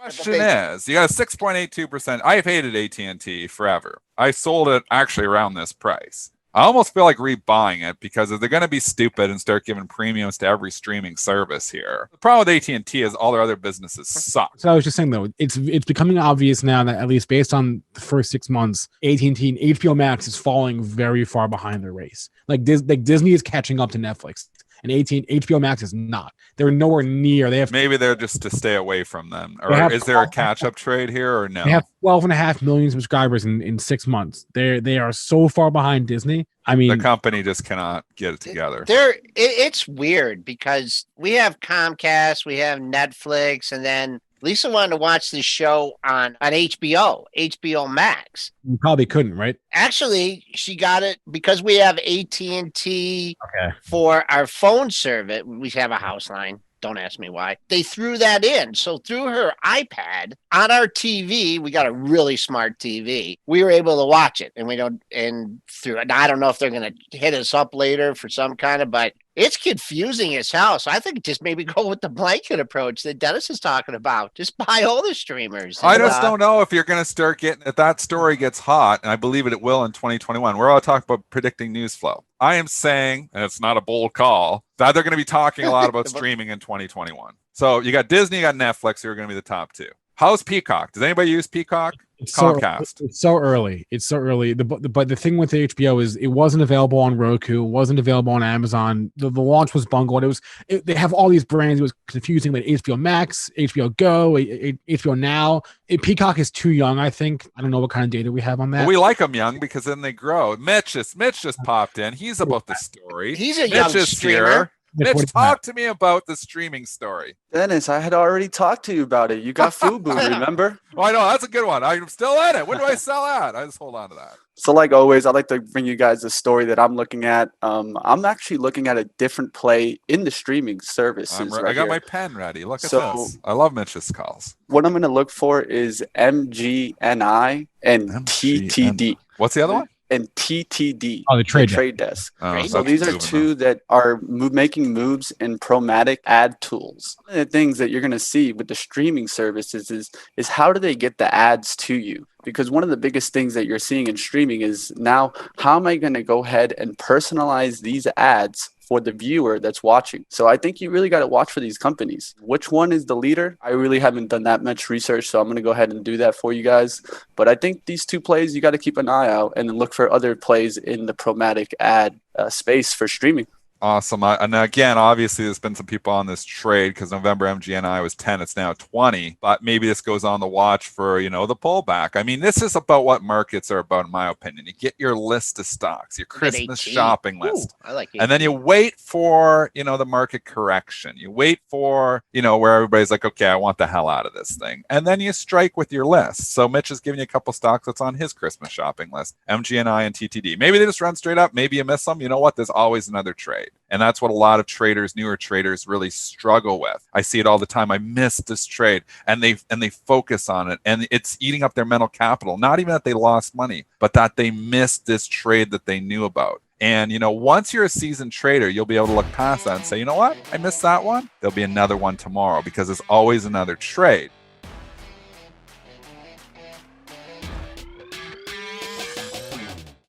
question is, you got a 6.82%. I've hated AT&T forever. I sold it actually around this price. I almost feel like rebuying it because if they're going to be stupid and start giving premiums to every streaming service here, the problem with AT&T is all their other businesses suck. So I was just saying though, it's becoming obvious now that at least based on the first 6 months, AT&T and HBO Max is falling very far behind their race. Like Disney is catching up to Netflix, and HBO Max is not. They're nowhere near. Maybe they're just to stay away from them. Or is there a catch-up trade here or no? They have 12.5 million subscribers in 6 months. They are so far behind Disney. I mean, the company just cannot get it together. It's weird because we have Comcast, we have Netflix, and then Lisa wanted to watch this show on HBO Max. You probably couldn't, right? Actually, she got it because we have AT&T for our phone service. We have a house line. Don't ask me why. They threw that in. So through her iPad on our TV, we got a really smart TV. We were able to watch it, and I don't know if they're going to hit us up later for some kind of, but it's confusing as hell. So I think just maybe go with the blanket approach that Dennis is talking about. Just buy all the streamers. I just don't know if you're going to start getting, if that story gets hot, and I believe it will in 2021. We're all talking about predicting news flow. I am saying, and it's not a bold call, that they're going to be talking a lot about streaming in 2021. So you got Disney, you got Netflix, who are going to be the top two. How's Peacock? Does anybody use Peacock? It's so early. But the thing with HBO is it wasn't available on Roku, it wasn't available on Amazon. The launch was bungled. They have all these brands. It was confusing, like HBO Max, HBO Go, HBO Now. Peacock is too young, I think. I don't know what kind of data we have on that. Well, we like them young because then they grow. Mitch just popped in. He's about the story. He's a young streamer. Here. Mitch, talk to me about the streaming story. Dennis, I had already talked to you about it. You got FUBO, remember? Oh, I know. That's a good one. I'm still in it. When do I sell at? I just hold on to that. So like always, I like to bring you guys the story that I'm looking at. I'm actually looking at a different play in the streaming services. I got my pen ready. Look at this. I love Mitch's calls. What I'm going to look for is MGNI and TTD. What's the other one? And TTD, the trade desk. Oh, so these are two that are making moves in programmatic ad tools. One of the things that you're going to see with the streaming services is how do they get the ads to you? Because one of the biggest things that you're seeing in streaming is now, how am I going to go ahead and personalize these ads for the viewer that's watching? So I think you really got to watch for these companies. Which one is the leader? I really haven't done that much research, so I'm going to go ahead and do that for you guys. But I think these two plays, you got to keep an eye out and then look for other plays in the programmatic ad space for streaming. Awesome. And again, obviously, there's been some people on this trade because November MGNI was 10. It's now 20. But maybe this goes on the watch for, the pullback. I mean, this is about what markets are about, in my opinion. You get your list of stocks, your Christmas shopping list. I like it. And then you wait for, the market correction. You wait for, where everybody's like, okay, I want the hell out of this thing. And then you strike with your list. So Mitch is giving you a couple stocks that's on his Christmas shopping list, MGNI and TTD. Maybe they just run straight up. Maybe you miss them. You know what? There's always another trade. And that's what a lot of traders, newer traders, really struggle with. I see it all the time. I missed this trade, and they focus on it, and it's eating up their mental capital. Not even that they lost money, but that they missed this trade that they knew about. And, once you're a seasoned trader, you'll be able to look past that and say, you know what? I missed that one. There'll be another one tomorrow because there's always another trade.